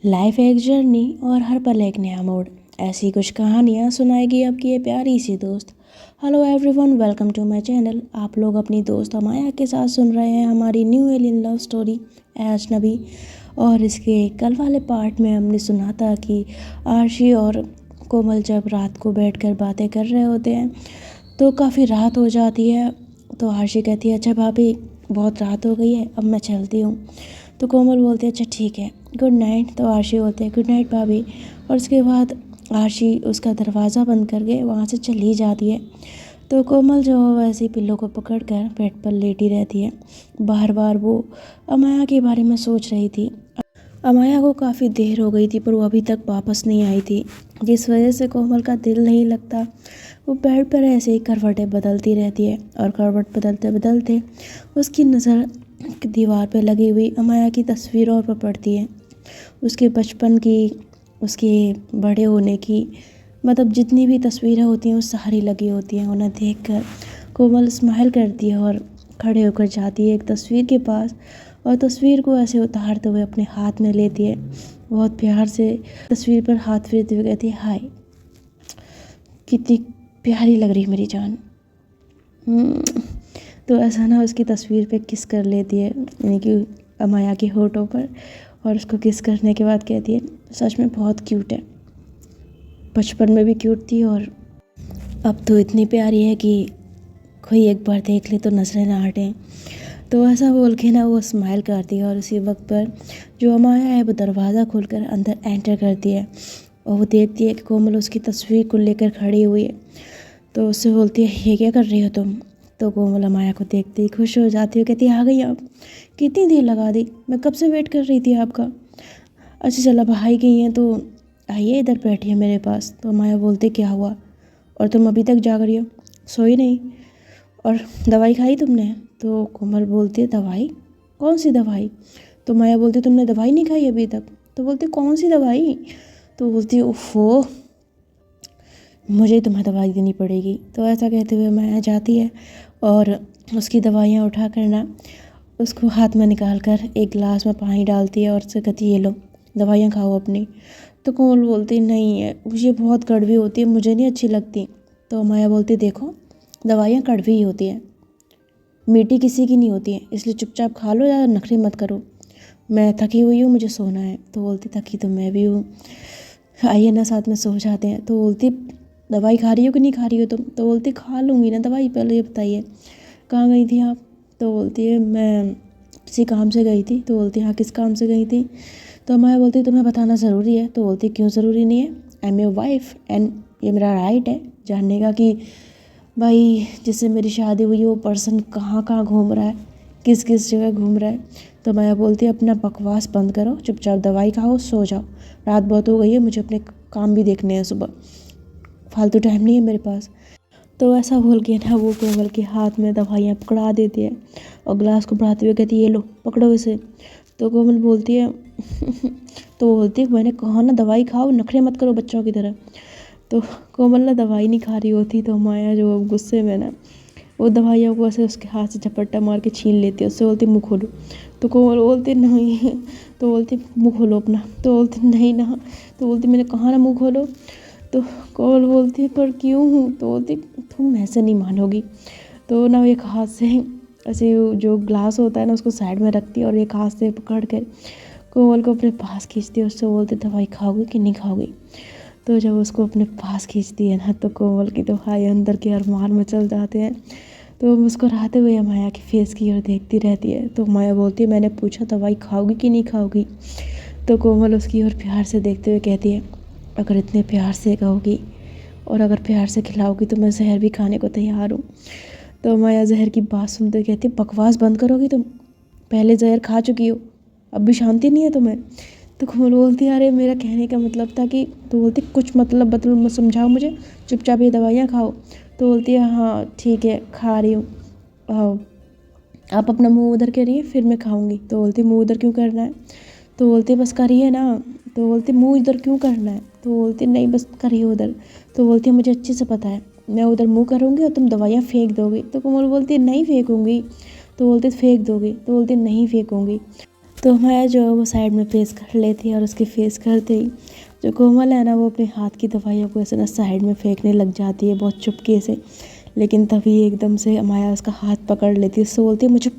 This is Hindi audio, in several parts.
लाइफ एक जर्नी और हर पल एक नया मोड़। ऐसी कुछ कहानियाँ सुनाएगी आपकी ये प्यारी सी दोस्त। Hello everyone, welcome to my channel. आप लोग अपनी दोस्त अमाया के साथ सुन रहे हैं हमारी न्यू एलियन लव स्टोरी अजनबी। और इसके कल वाले पार्ट में हमने सुना था कि आरशी और कोमल जब रात को बैठकर बातें कर रहे होते हैं तो काफ़ी रात हो जाती है। तो आरशी कहती है, अच्छा भाभी बहुत रात हो गई है, अब मैं चलती हूँ। तो कोमल बोलती है, अच्छा ठीक है, गुड नाइट। तो आरशी बोलते हैं, गुड नाइट भाभी। और उसके बाद आरशी उसका दरवाज़ा बंद करके वहाँ से चली जाती है। तो कोमल जो है वैसे ही पिल्लो को पकड़ कर बेड पर लेटी रहती है। बार बार वो अमाया के बारे में सोच रही थी। अमाया को काफ़ी देर हो गई थी पर वो अभी तक वापस नहीं आई थी, जिस वजह से कोमल का दिल नहीं लगता। वो बेड पर ऐसे ही करवटें बदलती रहती है और करवट बदलते बदलते उसकी नज़र दीवार पर लगी हुई अमाया की तस्वीरों पर पड़ती है। उसके बचपन की, उसके बड़े होने की, मतलब जितनी भी तस्वीरें होती हैं वो सारी लगी होती हैं। उन्हें देखकर कोमल स्माइल करती है और खड़े होकर जाती है एक तस्वीर के पास और तस्वीर को ऐसे उतारते हुए अपने हाथ में लेती है। बहुत प्यार से तस्वीर पर हाथ फेरते हुए कहती है, हाय कितनी प्यारी लग रही मेरी जान। तो ऐसा ना उसकी तस्वीर पे किस कर लेती है, यानी कि अमाया के होठों पर, और उसको किस करने के बाद कहती है, सच में बहुत क्यूट है, बचपन में भी क्यूट थी और अब तो इतनी प्यारी है कि कोई एक बार देख ले तो नजरें ना हटें। तो ऐसा बोल के ना वो स्माइल करती है और उसी वक्त पर जो अमाया है वो दरवाज़ा खोलकर अंदर एंटर करती है और वो देखती है कि कोमल उसकी तस्वीर को लेकर खड़ी हुई है। तो उससे बोलती है, ये क्या कर रही हो तुम? तो कोमल अमाया को देखते ही खुश हो जाती है, कहती है, आ गई आप, कितनी देर लगा दी, मैं कब से वेट कर रही थी आपका। अच्छा चला भाई गई हैं तो आइए इधर बैठिए मेरे पास। तो अमाया बोलते, क्या हुआ और तुम अभी तक जाग रही हो, सोई नहीं? और दवाई खाई तुमने? तो कोमल बोलती है, दवाई? कौन सी दवाई? तो माया बोलती, तुमने दवाई नहीं खाई अभी तक? तो बोलती, कौन सी दवाई? तो बोलती, ओफो, मुझे तुम्हें दवाई देनी पड़ेगी। तो ऐसा कहते हुए माया जाती है और उसकी दवाइयाँ उठा कर ना उसको हाथ में निकाल कर एक गिलास में पानी डालती है और उससे कहती है, ये लो दवाइयाँ खाओ अपनी। तो कोमल बोलती, नहीं है, मुझे बहुत कड़वी होती है, मुझे नहीं अच्छी लगती। तो माया बोलती, देखो दवाइयाँ कड़वी ही होती हैं, मीठी किसी की नहीं होती है, इसलिए चुपचाप खा लो, ज़्यादा नखरे मत करो, मैं थकी हुई हूँ, मुझे सोना है। तो बोलती, थकी तो मैं भी हूँ, आइए ना साथ में सो जाते हैं। तो बोलती, दवाई खा रही हो कि नहीं खा रही हो तुम? तो बोलती, खा लूँगी ना दवाई, पहले ये बताइए कहाँ गई थी आप? तो बोलती है, मैं किसी काम से गई थी। तो बोलती, हाँ किस काम से गई थी? तो मैं बोलती, तुम्हें बताना ज़रूरी है? तो बोलती, क्यों ज़रूरी नहीं है, I am your wife and ये मेरा राइट है जानने का कि भाई जिससे मेरी शादी हुई है वो पर्सन कहाँ कहाँ घूम रहा है, किस किस जगह घूम रहा है। तो मैं बोलती, अपना बकवास बंद करो, चुपचाप दवाई खाओ, सो जाओ, रात बहुत हो गई है, मुझे अपने काम भी देखने हैं, सुबह फालतू टाइम नहीं है मेरे पास। तो ऐसा बोल के ना वो कोमल के हाथ में दवाइयाँ पकड़ा देती है और गिलास को बढ़ाते हुए कहती है, ये लो पकड़ो इसे। तो कोमल बोलती है तो बोलती है, मैंने कहा ना दवाई खाओ, नखरे मत करो बच्चों की तरह। तो कोमल ना दवाई नहीं खा रही होती, तो माया जो गुस्से में ना वो दवाइयों को ऐसे उसके हाथ से झपट्टा मार के छीन लेती है, उससे बोलती, मुँह खोलो। तो कोमल बोलती, नहीं। तो बोलती, मुँह खोलो अपना। तो बोलती, नहीं ना। तो बोलती, मैंने कहा ना मुँह खोलो। तो कोमल बोलती है, पर क्यों हूँ? तो बोलती, तुम ऐसे नहीं मानोगी। तो ना एक हाथ से ऐसे जो ग्लास होता है ना उसको साइड में रखती है और एक हाथ से पकड़ कर कोमल को अपने पास खींचती है, उससे बोलती, दवाई खाओगी कि नहीं खाओगी? तो जब उसको अपने पास खींचती है ना तो कोमल की तो हाय अंदर के अरमान मचल जाते हैं। तो मुस्कुराते हुए माया के फेस की ओर देखती रहती है। तो माया बोलती है, मैंने पूछा दवाई खाओगी कि नहीं खाओगी? तो कोमल उसकी ओर प्यार से देखते हुए कहती है, अगर इतने प्यार से कहोगी और अगर प्यार से खिलाओगी तो मैं जहर भी खाने को तैयार हूँ। तो माया जहर की बात सुनते कहती है, बकवास बंद करोगी तुम? पहले जहर खा चुकी हो, अब भी शांति नहीं है तुम्हें? तो कोमल बोलती है, अरे मेरा कहने का मतलब था कि। तो बोलती, कुछ मतलब मत समझाओ मुझे, चुपचाप ये दवाइयाँ खाओ। तो बोलती है, हाँ ठीक है खा रही हूँ, आप अपना मुंह उधर करिए फिर मैं खाऊंगी। तो बोलती, मुंह उधर क्यों करना है? तो बोलती, बस करिए ना। तो बोलती, मुंह इधर क्यों करना है? तो बोलती, नहीं बस करिए उधर। तो बोलती है, मुझे अच्छे से पता है, मैं उधर मुंह करूँगी और तुम दवाइयाँ फेंक दोगी। तो कोमल बोलती है, नहीं फेंकूँगी। तो बोलती, फेंक दोगी? तो बोलती, नहीं फेंकूँगी। तो माया जो है वो साइड में फेस कर लेती है और उसके फेस करते ही जो कोमल है ना वो अपने हाथ की दवाइयों को ऐसे ना साइड में फेंकने लग जाती है बहुत चुपके से। लेकिन तभी एकदम से माया उसका हाथ पकड़ लेती है। उससे बोलती है मुझे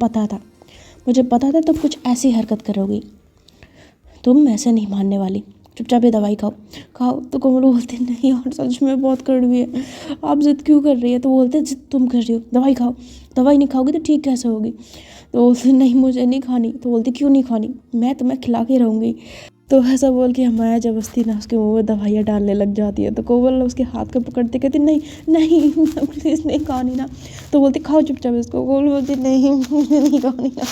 पता था तुम कुछ ऐसी हरकत करोगी, तुम ऐसे नहीं मानने वाली, चुपचाप ये दवाई खाओ। तो कोमल बोलती है नहीं और सच में बहुत कड़वी है, आप जिद क्यों कर रही है। तो बोलते हैं जिद तुम कर रही हो, दवाई खाओ, दवाई नहीं खाओगी तो ठीक कैसे होगी। तो बोलती नहीं मुझे नहीं खानी। तो बोलती क्यों नहीं खानी, मैं तुम्हें खिला के रहूँगी। तो ऐसा बोल के माया जबरदस्ती ना उसके मुँह में दवाइयाँ डालने लग जाती है। तो कोमल उसके हाथ को पकड़ते कहती नहीं नहीं प्लीज़ नहीं खानी ना। तो बोलती खाओ चुपचाप इसको। कोमल बोलती नहीं मुझे नहीं खानी ना,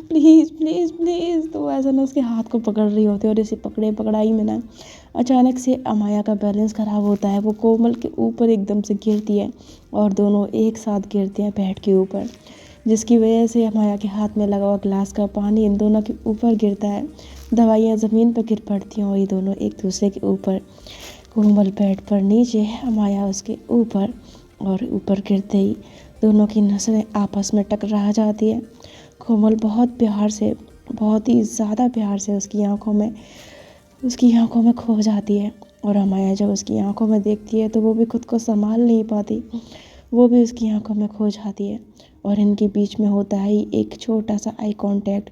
प्लीज़ प्लीज़ प्लीज़। तो ऐसा ना उसके हाथ को पकड़ रही होती है और इसे पकड़ाई में ना अचानक से अमाया का बैलेंस ख़राब होता है। वो कोमल के ऊपर एकदम से गिरती है और दोनों एक साथ गिरते हैं बेड के ऊपर, जिसकी वजह से अमाया के हाथ में लगा हुआ ग्लास का पानी इन दोनों के ऊपर गिरता है। दवाइयाँ ज़मीन पर गिर पड़ती हैं और ये दोनों एक दूसरे के ऊपर। कोमल बेड पर नीचे है, अमाया उसके ऊपर, और ऊपर गिरते ही दोनों की नसें आपस में टकरा जाती है। कोमल बहुत प्यार से, बहुत ही ज़्यादा प्यार से उसकी आंखों में खो जाती है। और अमाया जब उसकी आंखों में देखती है तो वो भी खुद को संभाल नहीं पाती, वो भी उसकी आंखों में खो जाती है। और इनके बीच में होता है एक छोटा सा आई कांटेक्ट,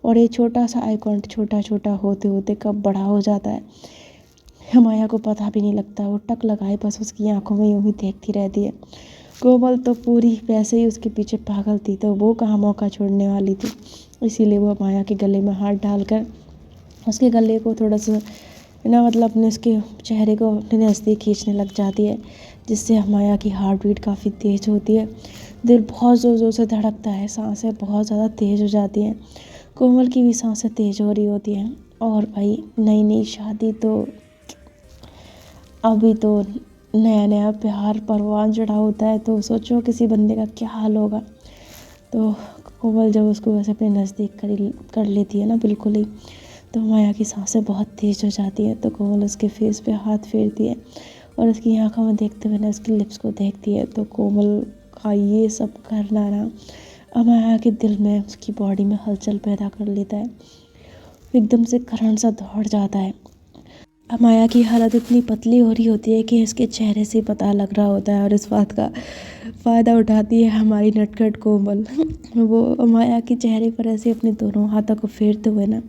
और ये छोटा सा आई कांटेक्ट छोटा छोटा होते होते कब बड़ा हो जाता है अमाया को पता भी नहीं लगता। वो टक लगाए बस उसकी आंखों में यूं ही देखती रहती है। कोमल तो पूरी वैसे ही उसके पीछे पागल थी, तो वो कहाँ मौका छोड़ने वाली थी। इसीलिए वो माया के गले में हाथ डालकर उसके गले को थोड़ा सा ना मतलब अपने उसके चेहरे को अपने नज़दीक खींचने लग जाती है, जिससे माया की हार्ट बीट काफ़ी तेज़ होती है। दिल बहुत ज़ोर ज़ोर से धड़कता है, सांसें बहुत ज़्यादा तेज़ हो जाती हैं। कोमल की भी सांसें तेज़ हो रही होती हैं। और भाई नई नई शादी तो अभी तो नया नया प्यार परवान चढ़ा होता है, तो सोचो किसी बंदे का क्या हाल होगा। तो कोमल जब उसको वैसे अपने नज़दीक कर लेती है ना बिल्कुल ही, तो माया की सांसें बहुत तेज़ हो जाती हैं। तो कोमल उसके फेस पे हाथ फेरती है और उसकी आंखों में देखते हुए ना उसकी लिप्स को देखती है। तो कोमल का ये सब करना ना माया के दिल में, उसकी बॉडी में हलचल पैदा कर लेता है। एकदम से करंट सा दौड़ जाता है। माया की हालत इतनी पतली हो रही होती है कि इसके चेहरे से पता लग रहा होता है, और इस बात का फ़ायदा उठाती है हमारी नटखट कोमल। वो माया के चेहरे पर ऐसे अपने दोनों हाथों को फेरते हुए ना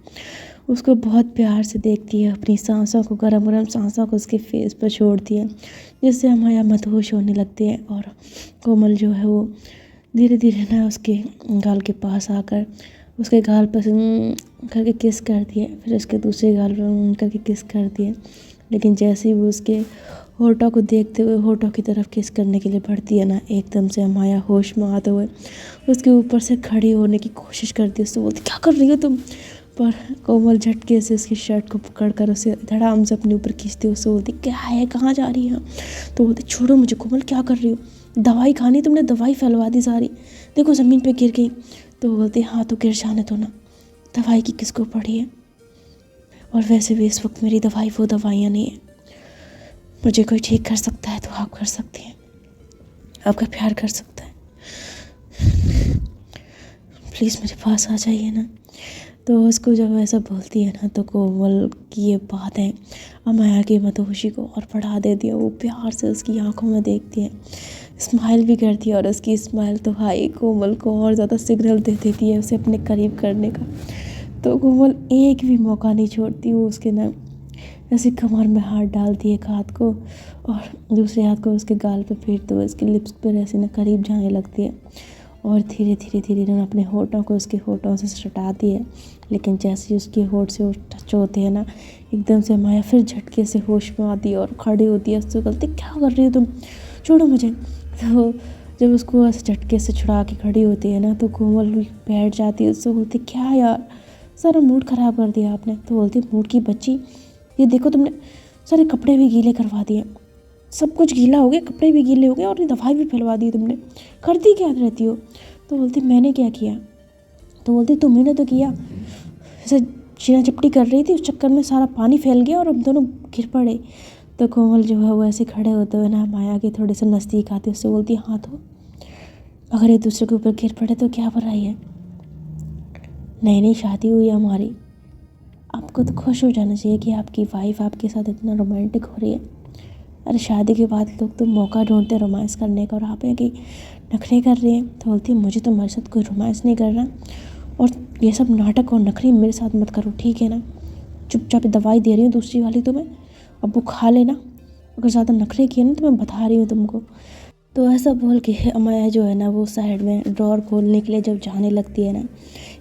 उसको बहुत प्यार से देखती है, अपनी सांसों को, गरम गरम सांसों को उसके फेस पर छोड़ती है, जिससे माया मदहोश होने लगती है। और कोमल जो है वो धीरे धीरे ना उसके गाल के पास आकर उसके गाल पर करके किस करती है, फिर उसके दूसरे गाल पर करके किस करती है। लेकिन जैसे ही वो उसके होठों को देखते हुए होठों की तरफ किस करने के लिए बढ़ती है ना, एकदम से माया होश में आते हुए उसके ऊपर से खड़ी होने की कोशिश करती है। उससे बोलती क्या कर रही हो तुम। पर कोमल झटके से उसकी शर्ट को पकड़कर उसे धड़ाम से अपने ऊपर खींचती है। उससे बोलती क्या है, कहाँ जा रही है। तो बोलती छोड़ो मुझे कोमल, क्या कर रही हो, दवाई खानी, तुमने दवाई फैलवा दी सारी, देखो ज़मीन पे गिर गई। तो बोलती हाँ तो गिर जाने दो ना, दवाई की किसको पड़ी है, और वैसे भी इस वक्त मेरी दवाई वो दवाइयाँ नहीं है, मुझे कोई ठीक कर सकता है तो आप कर सकती हैं, आपका प्यार कर सकता है, प्लीज़ मेरे पास आ जाइए ना। तो उसको जब ऐसा बोलती है ना, तो कोमल की ये बातें अमाया की मदहोशी को और बढ़ा देती है। वो प्यार से उसकी आंखों में देखती है, स्माइल भी करती है, और उसकी स्माइल तो भाई कोमल को और ज़्यादा सिग्नल दे देती है उसे अपने करीब करने का। तो कोमल एक भी मौका नहीं छोड़ती, वो उसके ना ऐसे कमर में हाथ डालती है, एक हाथ को और दूसरे हाथ को उसके गाल पे फेरते हुए उसके लिप्स पर ऐसे ना करीब जाने लगती है, और धीरे धीरे धीरे ना अपने होठों को उसके होठों से सटाती है। लेकिन जैसे ही उसके होठ से टच होते हैं ना, एकदम से माया फिर झटके से होश में आती है और खड़ी होती है। उससे बोलती क्या कर रही हो तुम, छोड़ो मुझे। तो जब उसको ऐसे झटके से छुड़ा के खड़ी होती है ना, तो कोमल भी बैठ जाती है। उससे बोलती क्या यार, सारा मूड ख़राब कर दिया आपने। तो बोलती मूड की बच्ची, ये देखो तुमने सारे कपड़े भी गीले करवा दिए, सब कुछ गीला हो गया, कपड़े भी गीले हो गए, और ये दवाई भी फैलवा दी तुमने, करती क्या रहती हो। तो बोलती मैंने क्या किया। तो बोलती तुम्ही ने तो किया, ऐसे छीना झपटी कर रही थी, उस चक्कर में सारा पानी फैल गया और हम दोनों गिर पड़े। तो कोमल जो है वो ऐसे खड़े होते हुए ना माया के थोड़े से नज़दीक आती है। उससे बोलती हाँ तो अगर एक दूसरे के ऊपर गिर पड़े तो क्या बुराई है, नई नई शादी हुई है हमारी, आपको तो खुश हो जाना चाहिए कि आपकी वाइफ आपके साथ इतना रोमांटिक हो रही है। अरे शादी के बाद लोग तो मौका ढूंढते हैं रोमांस करने का, और आप हैं कि नखरे कर रही हैं। तो बोलती है मुझे तो मेरे साथ कोई रोमांस नहीं करना, और ये सब नाटक और नखरे मेरे साथ मत करो, ठीक है ना। चुपचाप दवाई दे रही हूँ दूसरी वाली तुम्हें, अब वो खा लेना, अगर ज़्यादा नखरे किए ना तो मैं बता रही हूँ तुमको। तो ऐसा बोल के अमाया जो है ना वो साइड में ड्रॉर खोलने के लिए जब जाने लगती है ना,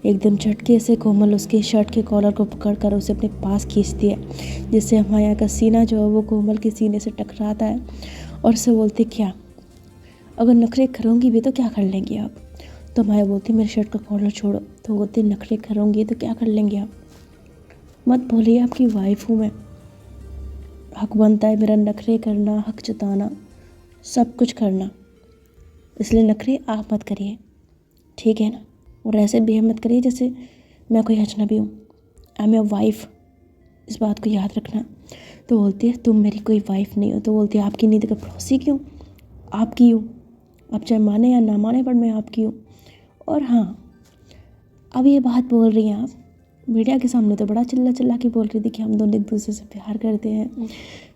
एकदम झटके से कोमल उसके शर्ट के कॉलर को पकड़कर उसे अपने पास खींचती है, जिससे अमाया का सीना जो है वो कोमल के सीने से टकराता है, और उसे बोलती क्या अगर नखरे करूँगी भी तो क्या कर लेंगी आप। तो अमाया बोलती मेरे शर्ट का कॉलर छोड़ो। तो बोलती नखरे करूँगी तो क्या कर लेंगे आप, मत बोलिए, आपकी वाइफ हूँ मैं, हक बनता है मेरा नखरे करना, हक जताना, सब कुछ करना, इसलिए नखरे आप मत करिए, ठीक है ना। और ऐसे बिहेव मत करिए जैसे मैं कोई अजनबी हूँ, आई एम योर वाइफ, इस बात को याद रखना। तो बोलती है तुम मेरी कोई वाइफ नहीं हो। तो बोलती है आपकी नहीं तो पड़ोसी क्यों, आपकी हूँ, आप चाहे माने या ना माने पर मैं आपकी हूँ। और हाँ, अब ये बात बोल रही हैं आप, मीडिया के सामने तो बड़ा चिल्ला चिल्ला के बोल रही थी कि हम दोनों एक दूसरे से प्यार करते हैं,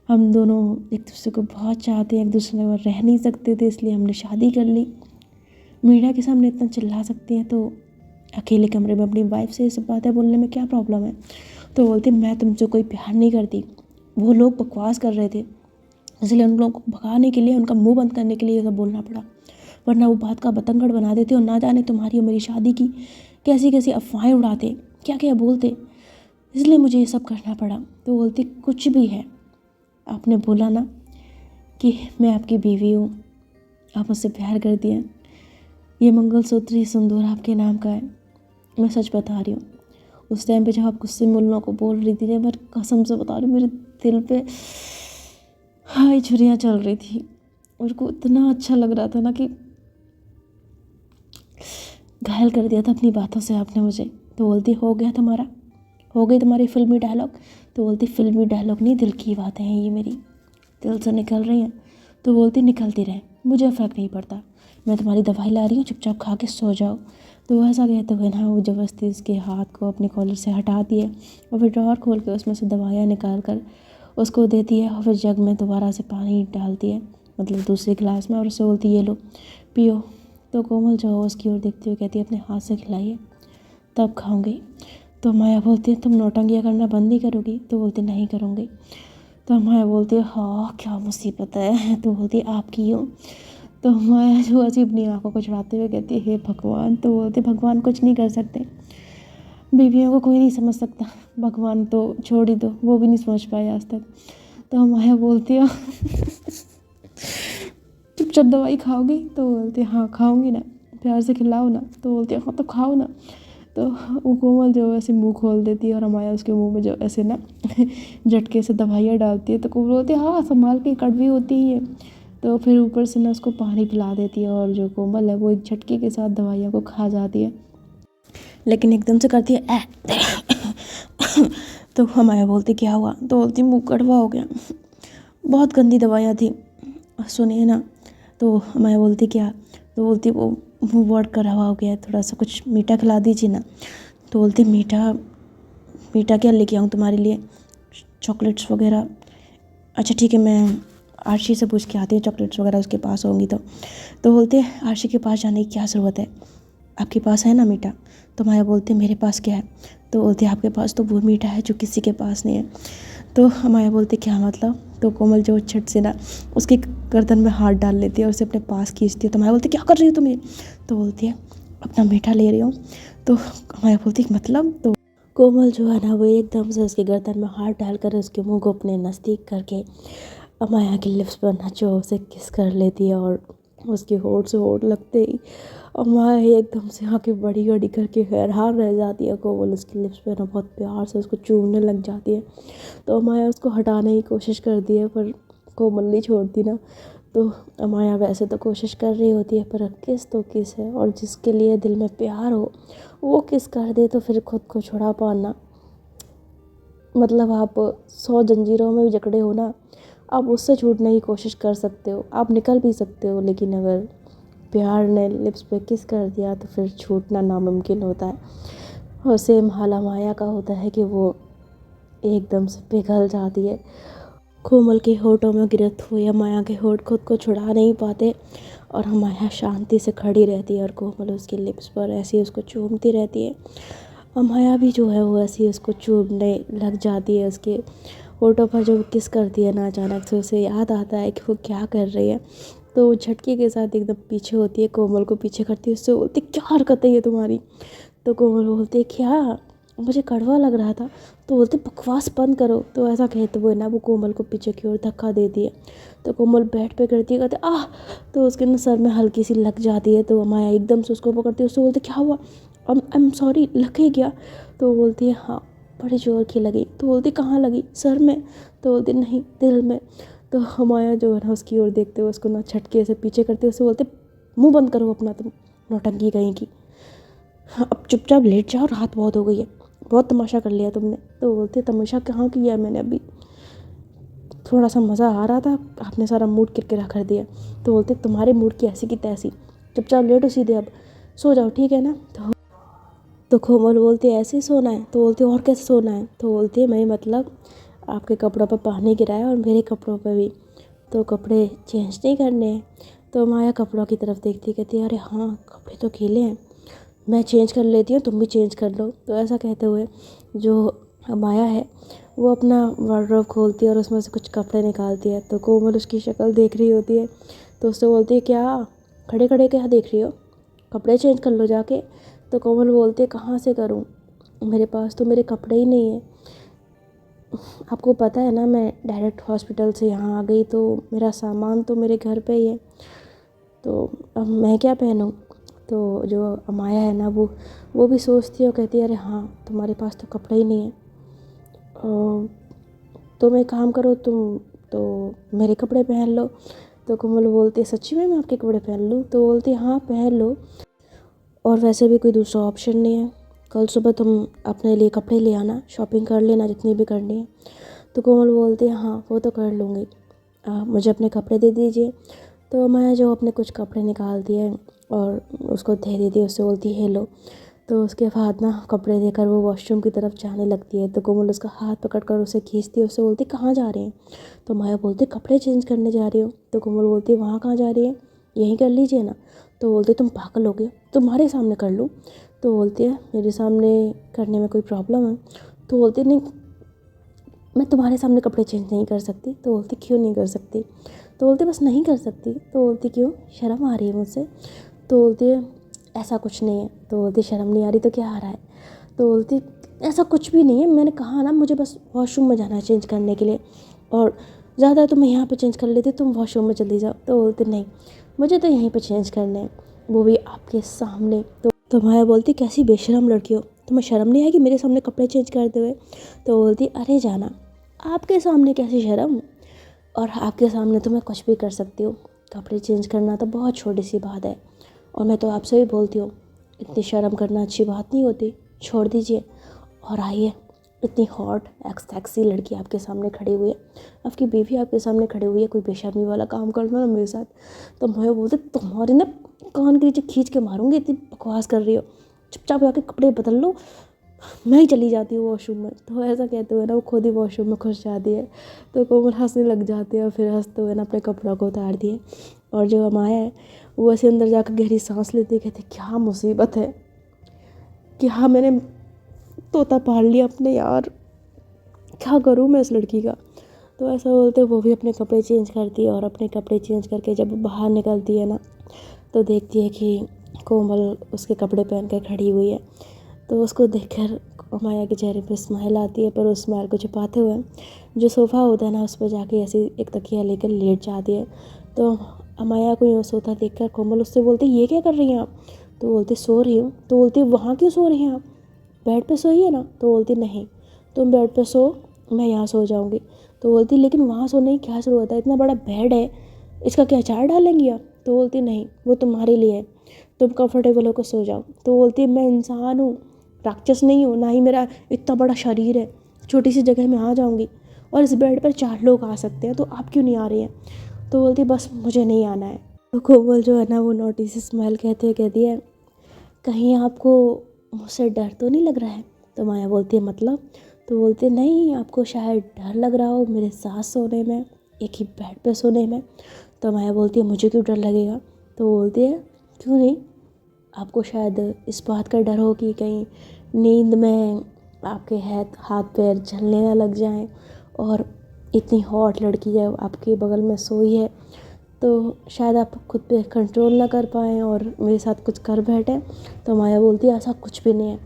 हम दोनों एक दूसरे को बहुत चाहते हैं, एक दूसरे के रह नहीं सकते थे इसलिए हमने शादी कर ली। मीडिया के सामने इतना चिल्ला सकती हैं तो अकेले कमरे में अपनी वाइफ से ये सब बातें बोलने में क्या प्रॉब्लम है। तो बोलती मैं तुमसे कोई प्यार नहीं करती, वो लोग बकवास कर रहे थे इसलिए उन लोगों को भगाने के लिए, उनका मुंह बंद करने के लिए ये सब बोलना पड़ा, वरना वो बात का बतंगड़ बना देते और ना जाने तुम्हारी और मेरी शादी की कैसी कैसी अफवाहें उड़ाते, क्या क्या बोलते, इसलिए मुझे ये सब करना पड़ा। तो बोलती कुछ भी है, आपने बोला ना कि मैं आपकी बीवी हूँ, आप मुझसे प्यार करती हैं, ये मंगलसूत्र ये सिंदूर आपके नाम का है, मैं सच बता रही हूँ। उस टाइम पे जब आप गुस्से में उन लोगों को बोल रही थी, मैं कसम से बता रही हूँ मेरे दिल पे हाय छुरियाँ चल रही थी, मेरे को इतना अच्छा लग रहा था ना कि घायल कर दिया था अपनी बातों से आपने मुझे। तो बोलती हो गया तुम्हारा, हो गई तुम्हारी फिल्मी डायलॉग। तो बोलती फिल्मी डायलॉग नहीं, दिल की बातें हैं ये, मेरी दिल से निकल रही हैं। तो बोलती निकलती रहे, मुझे फ़र्क नहीं पड़ता, मैं तुम्हारी दवाई ला रही हूँ, चुपचाप खा के सो जाओ। तो ऐसा कहते हुए ना वो ज़बरदस्ती उसके हाथ को अपने कॉलर से हटा दिए और फिर ड्रॉअर खोल के उसमें से दवाइयाँ निकाल कर उसको देती है, और फिर जग में दोबारा से पानी डालती है, मतलब दूसरे गिलास में, और उससे बोलती ये लो पियो। तो कोमल जो उसकी ओर देखती हुई कहती है अपने हाथ से खिलाइए तब खाऊंगी। तो माया बोलती है तुम नौटंकियाँ करना बंद नहीं करोगी। तो बोलती नहीं करूँगी। तो माया बोलती है हाँ क्या मुसीबत है। तो बोलती है आपकी हूँ। तो माया जो ऐसी अपनी आंखों को चढ़ाते हुए कहती है हे भगवान। तो बोलती भगवान कुछ नहीं कर सकते, बीवियों को कोई नहीं समझ सकता, भगवान तो छोड़ ही दो, वो भी नहीं समझ पाए आज तक। तो माया बोलती है चुपचाप दवाई खाओगी। तो बोलती है हाँ खाऊंगी ना, प्यार से खिलाओ ना। तो बोलती है हाँ तो खाओ ना। तो वो कोमल जो ऐसे मुंह खोल देती है और माया उसके मुंह में जो ऐसे ना झटके से दवाइयाँ डालती है। तो कोमल बोलती है हाँ संभाल के, कड़वी होती ही है। तो फिर ऊपर से ना उसको पानी पिला देती है, और जो कोमल है वो एक झटके के साथ दवाइयों को खा जाती है, लेकिन एकदम से करती है तो माया बोलती क्या हुआ। तो बोलती मुँह कड़वा हो गया, बहुत गंदी दवाइयाँ थी, सुनिए ना। तो माया बोलती क्या। तो बोलती वो मुँह वर्ड करा हुआ हो गया, थोड़ा सा कुछ मीठा खिला दीजिए ना। तो बोलती मीठा, मीठा क्या लेके आऊँ तुम्हारे लिए, चॉकलेट्स वगैरह। अच्छा ठीक है, मैं आरशी से पूछ के आती हूँ चॉकलेट्स वगैरह उसके पास होंगी तो बोलते हैं आरशी के पास जाने की क्या ज़रूरत है, आपके पास है ना मीठा। तो माया बोलती है मेरे पास क्या है। तो बोलती है आपके पास तो वो मीठा है जो किसी के पास नहीं है। तो माया बोलती क्या मतलब। तो कोमल जो छट से ना उसके गर्दन में हाथ डाल लेती है और उसे अपने पास खींचती है। तो माया बोलती क्या कर रही हो तुम ये। तो बोलती है अपना मीठा ले रही हूँ। तो माया बोलती मतलब। तो कोमल जो है ना वो एकदम से उसके गर्दन में हाथ डालकर उसके मुंह को अपने नज़दीक करके अमाया के लिप्स पर नचो उसे किस कर लेती है, और उसके होठ से होठ लगते ही अमाया एकदम से आंखें बड़ी बड़ी करके हैरान रह जाती है। कोमल उसके लिप्स पे ना बहुत प्यार से उसको चूमने लग जाती है। तो अमाया उसको हटाने की कोशिश करती है पर कोमल नहीं छोड़ती ना। तो अमाया वैसे तो कोशिश कर रही होती है पर किस तो किस है, और जिसके लिए दिल में प्यार हो वो किस कर दे तो फिर खुद को छुड़ा पाना, मतलब आप 100 जंजीरों में भी जकड़े हो ना, आप उससे छूटने की कोशिश कर सकते हो, आप निकल भी सकते हो, लेकिन अगर प्यार ने लिप्स पे किस कर दिया तो फिर छूटना नामुमकिन होता है। और सेम हाल अमाया का होता है कि वो एकदम से पिघल जाती है। कोमल के होठों में गिरफ्त हुई अमाया के होठ खुद को छुड़ा नहीं पाते और अमाया शांति से खड़ी रहती है और कोमल उसके लिप्स पर ऐसे ही उसको चूमती रहती है। अमाया भी जो है वो ऐसे ही उसको चूमने लग जाती है। उसके होठों पर जब किस करती है ना, अचानक से उसे याद आता है कि वो क्या कर रही है, तो वो झटके के साथ एकदम पीछे होती है, कोमल को पीछे करती है, उससे बोलती क्या हरकत है ये तुम्हारी। तो कोमल बोलती है क्या, मुझे कड़वा लग रहा था। तो बोलते बकवास बंद करो। तो ऐसा कहते हुए ना वो कोमल को पीछे की ओर धक्का देती है। तो कोमल बेड पे करती है, कहते आह। तो उसके ना सर में हल्की सी लग जाती है। तो अमाया एकदम से उसको पकड़ती है, उससे बोलते क्या हुआ, आई एम सॉरी, लग गई क्या। तो बोलती है हाँ बड़ी जोर की लगी। तो बोलती कहाँ लगी, सर में। तो बोलती नहीं दिल में। तो अमाया जो है ना उसकी ओर देखते हुए उसको ना झटके से पीछे करते, उससे बोलते मुँह बंद करो अपना, तुम नौटंकी कहीं की। हाँ अब चुपचाप लेट जाओ, रात बहुत हो गई है, बहुत तमाशा कर लिया तुमने। तो बोलते तमाशा कहाँ किया है मैंने, अभी थोड़ा सा मज़ा आ रहा था, आपने सारा मूड किरकिरा कर दिया। तो बोलते तुम्हारे मूड की ऐसी की तैसी, चुपचाप लेटो सीधे, अब सो जाओ ठीक है ना। तो कोमल बोलती है ऐसे सोना है। तो बोलती और कैसे सोना है। तो बोलती है मैं मतलब आपके कपड़ों पर पानी गिराया और मेरे कपड़ों पर भी, तो कपड़े चेंज नहीं करने हैं। तो माया कपड़ों की तरफ देखती कहती है अरे हाँ कपड़े तो गीले हैं, मैं चेंज कर लेती हूँ, तुम भी चेंज कर लो। तो ऐसा कहते हुए जो माया है वो अपना वार्डरोब खोलती है और उसमें से कुछ कपड़े निकालती है। तो कोमल उसकी शक्ल देख रही होती है, तो उससे बोलती है क्या खड़े खड़े क्या देख रही हो, कपड़े चेंज कर लो जाके। तो कोमल बोलती है कहाँ से करूँ, मेरे पास तो मेरे कपड़े ही नहीं है। आपको पता है ना मैं डायरेक्ट हॉस्पिटल से यहाँ आ गई, तो मेरा सामान तो मेरे घर पे ही है, तो अब मैं क्या पहनूँ। तो जो अमाया है ना वो भी सोचती है और कहती है अरे हाँ तुम्हारे पास तो कपड़े ही नहीं है, तुम एक काम करो, तुम तो मेरे कपड़े पहन लो। तो कोमल बोलती है सच्ची में मैं आपके कपड़े पहन लूँ। तो बोलती है हाँ पहन लो, और वैसे भी कोई दूसरा ऑप्शन नहीं है, कल सुबह तुम अपने लिए कपड़े ले आना, शॉपिंग कर लेना जितनी भी करनी है। तो कोमल बोलती है हाँ वो तो कर लूँगी, मुझे अपने कपड़े दे दीजिए। तो मैं जो अपने कुछ कपड़े निकालती है और उसको दे देती है, उससे बोलती है लो। तो उसके बाद ना कपड़े देकर वो वॉशरूम की तरफ जाने लगती है। तो कोमल उसका हाथ पकड़कर उसे खींचती है, उससे बोलती कहाँ जा रही हैं। तो माया बोलती कपड़े चेंज करने जा रही हो। तो कोमल बोलती है वहाँ कहाँ जा रही है, यहीं कर लीजिए ना। तो बोलते तुम पागल हो गए, तुम्हारे सामने कर लूँ। तो बोलती है मेरे सामने करने में कोई प्रॉब्लम है। तो बोलती नहीं मैं तुम्हारे सामने कपड़े चेंज नहीं कर सकती। तो बोलती क्यों नहीं कर सकती। तो बोलती बस नहीं कर सकती। तो बोलती क्यों, शर्म आ रही है मुझसे। तो बोलती है ऐसा कुछ नहीं है। तो बोलती शर्म नहीं आ रही तो क्या आ रहा है। तो बोलती ऐसा कुछ भी नहीं है, मैंने कहा ना मुझे बस वॉशरूम में जाना है चेंज करने के लिए, और ज़्यादा तो मैं यहाँ पे चेंज कर लेती, तुम वॉशरूम में जल्दी जाओ। तो बोलती नहीं मुझे तो यहीं पे चेंज करने हैं, वो भी आपके सामने। तो माया बोलती कैसी बेशरम लड़की हो, तुम्हें शर्म नहीं आएगी मेरे सामने कपड़े चेंज करते हुए। तो बोलती अरे जाना, आपके सामने कैसी शर्म, और आपके सामने तो मैं कुछ भी कर सकती हूँ, कपड़े चेंज करना तो बहुत छोटी सी बात है, और मैं तो आपसे भी बोलती हूँ इतनी शर्म करना अच्छी बात नहीं होती, छोड़ दीजिए और आइए। इतनी हॉट सेक्सी लड़की आपके सामने खड़ी हुई है, आपकी बीवी आपके सामने खड़ी हुई है, कोई बेशर्मी वाला काम करना ना मेरे साथ। तो मैं बोलती तुम्हारे ना कान के नीचे खींच के मारूंगी, इतनी बकवास कर रही हो, चुपचाप जाके कपड़े बदल लो, मैं ही चली जाती हूँ वॉशरूम में। तो ऐसा कहते हुए ना वो खुद ही वॉशरूम में घुस जाती है। तो कोमल हंसने लग जाती है और फिर हंसते हुए ना अपने कपड़ों को उतार दिए, और जो अमाया है वो ऐसे अंदर जाकर गहरी सांस लेती है, कहती क्या मुसीबत है, क्या मैंने तोता पाल लिया अपने यार, क्या करूँ मैं इस लड़की का। तो ऐसा बोलते वो भी अपने कपड़े चेंज करती है, और अपने कपड़े चेंज करके जब बाहर निकलती है ना तो देखती है कि कोमल उसके कपड़े पहन कर खड़ी हुई है। तो उसको देखकर अमाया के चेहरे पे स्माइल आती है, पर उस स्माइल को छुपाते हुए जो सोफ़ा होता है ना उस पर जाके ऐसे एक तकिया लेकर लेट जाती है। तो अमाया को यूँ सोता देखकर कोमल उससे बोलती ये क्या कर रही हैं आप। तो बोलती सो रही हूँ। तो बोलती वहाँ क्यों सो रही हैं आप, बेड पे सोइए ना। तो बोलती नहीं तुम बेड पे सो, मैं यहाँ सो जाऊँगी। तो बोलती लेकिन वहाँ सोने की क्या ज़रूरत है, इतना बड़ा बेड है, इसका क्या चार डालेंगी आप। तो बोलती नहीं वो तुम्हारे लिए है, तुम कंफर्टेबल होकर सो जाओ। तो बोलती मैं इंसान हूँ, राक्षस नहीं हूँ, ना ही मेरा इतना बड़ा शरीर है, छोटी सी जगह में आ जाऊँगी, और इस बेड पर 4 लोग आ सकते हैं, तो आप क्यों नहीं आ रही हैं। तो बोलती बस मुझे नहीं आना है। तो कोमल जो है ना वो नोटिस स्माइल कहते हुए कहती है कहीं आपको मुझसे डर तो नहीं लग रहा है? तो माया बोलती है मतलब? तो बोलते नहीं, आपको शायद डर लग रहा हो मेरे साथ सोने में, एक ही बेड पे सोने में। तो माया बोलती है मुझे क्यों डर लगेगा? तो बोलती है क्यों नहीं, आपको शायद इस बात का डर हो कि कहीं नींद में आपके हाथ पैर जलने ना लग जाएं, और इतनी हॉट लड़की है आपके बगल में सोई है तो शायद आप खुद पे कंट्रोल ना कर पाएँ और मेरे साथ कुछ कर बैठें। तो माया बोलती है ऐसा कुछ भी नहीं है,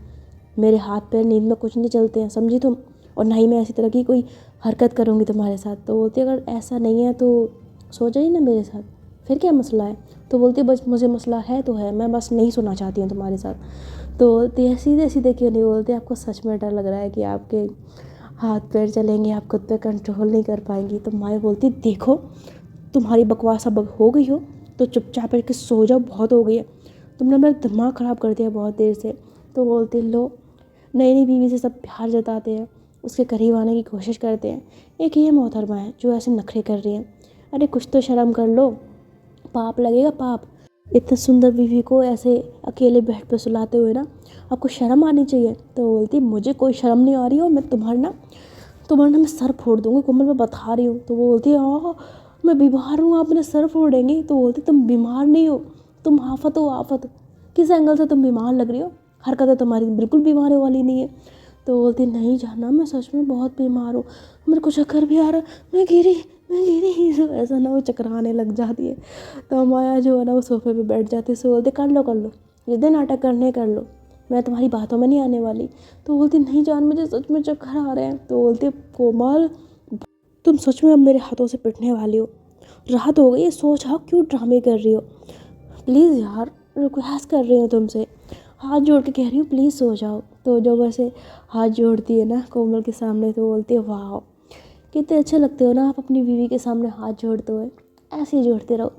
मेरे हाथ पैर नींद में कुछ नहीं चलते हैं, समझी तुम, और ना ही मैं ऐसी तरह की कोई हरकत करूँगी तुम्हारे साथ। तो बोलती है अगर ऐसा नहीं है तो सो जाइए ना मेरे साथ, फिर क्या मसला है? तो बोलती है बस मुझे मसला है तो है, मैं बस नहीं सोना चाहती हूँ तुम्हारे साथ। तो बोलती है सीधे सीधे क्यों नहीं बोलते, आपको सच में डर लग रहा है कि आपके हाथ पैर चलेंगे, आप खुद पे कंट्रोल नहीं कर पाएंगी? तो माया बोलती देखो तुम्हारी बकवास अब हो गई हो तो चुपचाप करके सो जाओ, बहुत हो गई है, तुमने मेरा दिमाग ख़राब कर दिया बहुत देर से। तो बोलती लो, नई नई बीवी से सब प्यार जताते हैं, उसके करीब आने की कोशिश करते हैं, एक ये मोहतरमा है जो ऐसे नखरे कर रही है। अरे कुछ तो शर्म कर लो, पाप लगेगा पाप, इतने सुंदर बीवी को ऐसे अकेले बेड पे सुलाते हुए ना, आपको शर्म आनी चाहिए। तो बोलती मुझे कोई शर्म नहीं आ रही हो, मैं तुम्हारा ना मैं सर फोड़ दूँगी कोमल, मैं बता रही हूँ। तो वो बोलती है हाँ मैं बीमार हूँ, आप मेरा सर फोड़ेंगी? तो बोलती तुम बीमार नहीं हो, तुम आफत हो आफत, किस एंगल से तुम बीमार लग रही हो, हरकतें तुम्हारी बिल्कुल बीमारी वाली नहीं है। तो बोलती नहीं जाना मैं सच में बहुत बीमार हूँ, मेरे को चक्कर भी आ रहा, मैं गिरी तो ऐसा ना वो चकराने लग जाती है। तो माया जो है ना वो सोफे पे बैठ जाती है, सो बोलती कर लो जितने नाटक करने कर लो, मैं तुम्हारी बातों में नहीं आने वाली। तो बोलती नहीं जान मुझे सच में चक्कर आ रहे हैं। तो बोलती कोमल तुम सच में अब मेरे हाथों से पिटने वाली हो, राहत हो गई है, सो जाओ, क्यों ड्रामे कर रही हो, प्लीज़ यार रिक्वेस्ट कर रही हूँ तुमसे, हाथ जोड़ के कह रही हूँ प्लीज़ सो जाओ। तो जब वैसे हाथ जोड़ती है ना कोमल के सामने तो बोलती है वाह कितने अच्छे लगते हो ना आप अपनी बीवी के सामने हाथ जोड़ते हुए, ऐसे ही जोड़ते रहो,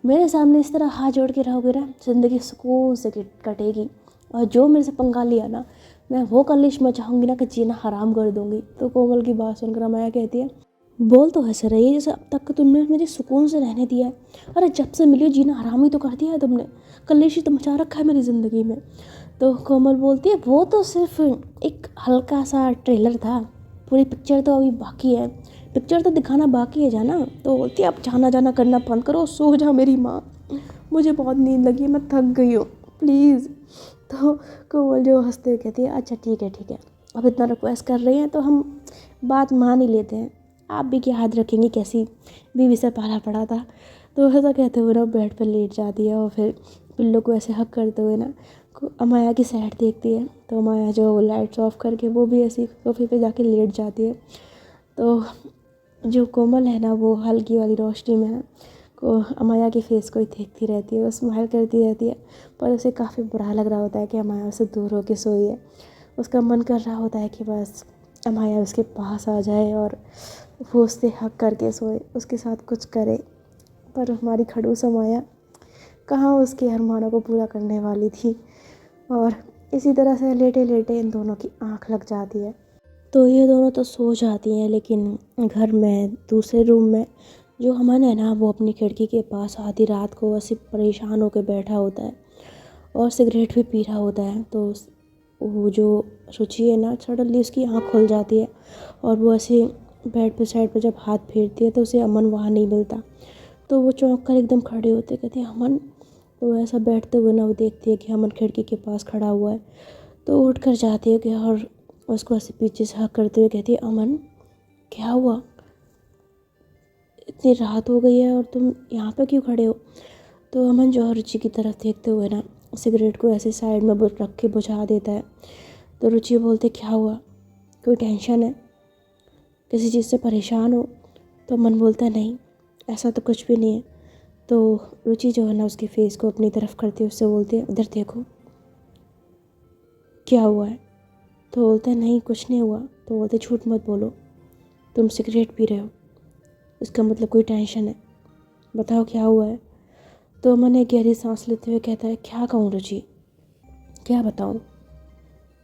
मेरे सामने इस तरह हाथ जोड़ के रहोगे ना ज़िंदगी सुकून से कटेगी, और जो मेरे से पंगा लिया ना मैं वो कलिश मचाऊंगी ना कि जीना हराम कर दूंगी। तो कोमल की बात सुनकर माया कहती है बोल तो ऐसे रही है जैसे अब तक तुमने मुझे सुकून से रहने दिया है, अरे जब से मिली हो जीना हराम ही तो कर दिया है तुमने, कलेश ही तो मचा रखा है मेरी ज़िंदगी में। तो कोमल बोलती है वो तो सिर्फ एक हल्का सा ट्रेलर था, पूरी पिक्चर तो अभी बाकी है, पिक्चर तो दिखाना बाकी है जाना। तो बोलती है अब जाना जाना करना बंद करो, सो जा मेरी माँ, मुझे बहुत नींद लगी है, मैं थक गई हूँ प्लीज़। तो कोमल जो हंसते हुए कहती है अच्छा ठीक है, अब इतना रिक्वेस्ट कर रही हैं तो हम बात मान ही लेते हैं, आप भी क्या याद रखेंगी कैसी बीवी से पाला पड़ा था। तो ऐसा कहते हुए ना बेड पर लेट जाती है और फिर पिल्लो को ऐसे हक करते हुए ना अमाया की साइड देखती है। तो अमाया जो लाइट्स ऑफ करके वो भी ऐसी सोफे पे जाके लेट जाती है। तो जो कोमल है ना वो हल्की वाली रोशनी में ना को अमाया के फेस को ही देखती रहती है, वो स्माइल करती रहती है, पर उसे काफ़ी बुरा लग रहा होता है कि अमाया उससे दूर होकर सोई है। उसका मन कर रहा होता है कि बस अमाया उसके पास आ जाए और वो उससे हक करके सोए, उसके साथ कुछ करे, पर हमारी खड़ूस अमाया कहाँ उसके अरमानों को पूरा करने वाली थी। और इसी तरह से लेटे लेटे इन दोनों की आँख लग जाती है। तो ये दोनों तो सो जाती हैं, लेकिन घर में दूसरे रूम में जो अमन है ना वो अपनी खिड़की के पास आधी रात को ऐसे परेशान होकर बैठा होता है और सिगरेट भी पी रहा होता है। तो वो जो रुचि है ना सडनली उसकी आँख खुल जाती है और वो ऐसे बेड पे साइड पे जब हाथ फेरती है तो उसे अमन वहाँ नहीं मिलता। तो वो चौंक कर एकदम खड़े होते, कहते हैं अमन। तो ऐसा बैठते हुए ना वो देखती है कि अमन खिड़की के पास खड़ा हुआ है। तो उठ कर जाती है कि और उसको ऐसे पीछे से हक करते हुए कहती है अमन क्या हुआ, इतनी रात हो गई है और तुम यहाँ पे क्यों खड़े हो? तो अमन जो है रुचि की तरफ देखते हुए ना सिगरेट को ऐसे साइड में रख के बुझा देता है। तो रुचि बोलते क्या हुआ, कोई टेंशन है, किसी चीज़ से परेशान हो? तो अमन बोलता है नहीं ऐसा तो कुछ भी नहीं है। तो रुचि जो है ना उसके फेस को अपनी तरफ करती है, उससे बोलती है इधर देखो क्या हुआ है? तो बोलता है नहीं कुछ नहीं हुआ। तो बोलते झूठ मत बोलो, तुम सिगरेट पी रहे हो, इसका मतलब कोई टेंशन है, बताओ क्या हुआ है? तो अमन एक गहरी सांस लेते हुए कहता है क्या कहूँ रुचि, क्या बताऊँ,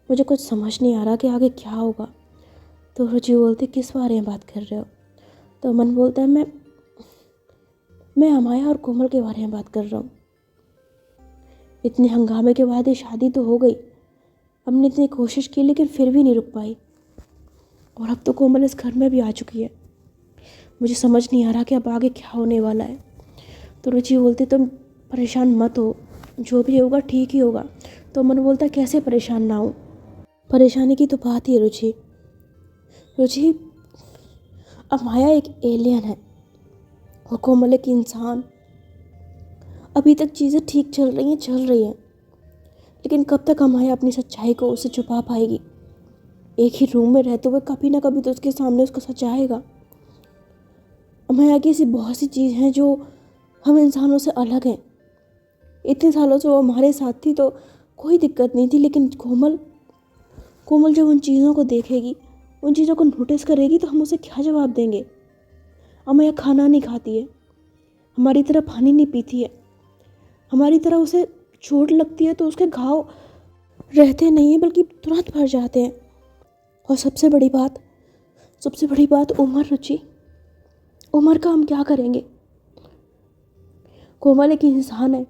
मुझे कुछ समझ नहीं आ रहा कि आगे क्या होगा। तो रुचि बोलती किस बारे में बात कर रहे हो? तो अमन बोलता है मैं अमाया और कोमल के बारे में बात कर रहा हूँ, इतने हंगामे के बाद ये शादी तो हो गई, हमने इतनी कोशिश की लेकिन फिर भी नहीं रुक पाई, और अब तो कोमल इस घर में भी आ चुकी है। मुझे समझ नहीं आ रहा कि अब आगे क्या होने वाला है। तो रुचि बोलती तुम परेशान मत हो, जो भी होगा ठीक ही होगा। तो मन बोलता कैसे परेशान ना हो, परेशानी की तो बात ही है रुचि। रुचि, अब माया एक एलियन है और कोमल एक इंसान। अभी तक चीज़ें ठीक चल रही हैं, लेकिन कब तक माया अपनी सच्चाई को उससे छुपा पाएगी। एक ही रूम में रहते हुए कभी ना कभी तो उसके सामने उसका सच आएगा। माया की ऐसी बहुत सी चीज़ हैं जो हम इंसानों से अलग हैं। इतने सालों से वो हमारे साथ थी तो कोई दिक्कत नहीं थी, लेकिन कोमल जब उन चीज़ों को देखेगी, उन चीज़ों को नोटिस करेगी, तो हम उसे क्या जवाब देंगे। अमया खाना नहीं खाती है, हमारी तरह पानी नहीं पीती है, हमारी तरह उसे चोट लगती है तो उसके घाव रहते नहीं हैं बल्कि तुरंत भर जाते हैं। और सबसे बड़ी बात उम्र। रुचि, उम्र का हम क्या करेंगे। कोमल एक इंसान है,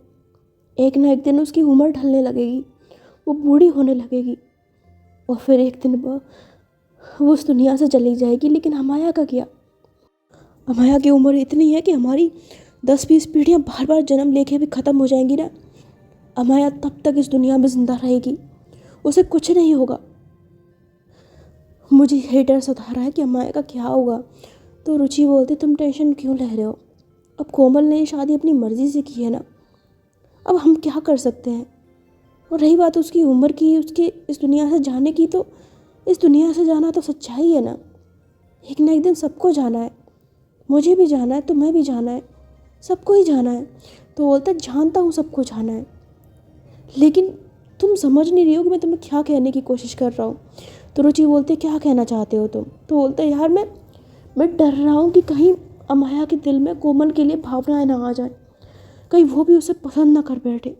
एक ना एक दिन उसकी उम्र ढलने लगेगी, वो बूढ़ी होने लगेगी और फिर एक दिन वो उस दुनिया से चली जाएगी। लेकिन अमाया का क्या। अमाया की उम्र इतनी है कि हमारी 10-20 पीढ़ियाँ बार बार जन्म लेके भी ख़त्म हो जाएंगी ना, अमाया तब तक इस दुनिया में ज़िंदा रहेगी, उसे कुछ नहीं होगा। मुझे यही डर सता रहा है कि अमाया का क्या होगा। तो रुचि बोलती तुम टेंशन क्यों ले रहे हो, अब कोमल ने ये शादी अपनी मर्ज़ी से की है ना, अब हम क्या कर सकते हैं। और रही बात उसकी उम्र की, उसके इस दुनिया से जाने की, तो इस दुनिया से जाना तो सच्चाई है ना एक दिन सबको जाना है, मुझे भी जाना है, तुम्हें भी जाना है, सबको ही जाना है। तो बोलता जानता हूँ सबको जाना है, लेकिन तुम समझ नहीं रही हो कि मैं तुम्हें क्या कहने की कोशिश कर रहा हूँ। तो रुचि बोलते क्या कहना चाहते हो तुम। तो बोलते यार मैं डर रहा हूँ कि कहीं अमाया के दिल में कोमल के लिए भावनाएं ना आ जाए, कहीं वो भी उसे पसंद ना कर बैठे।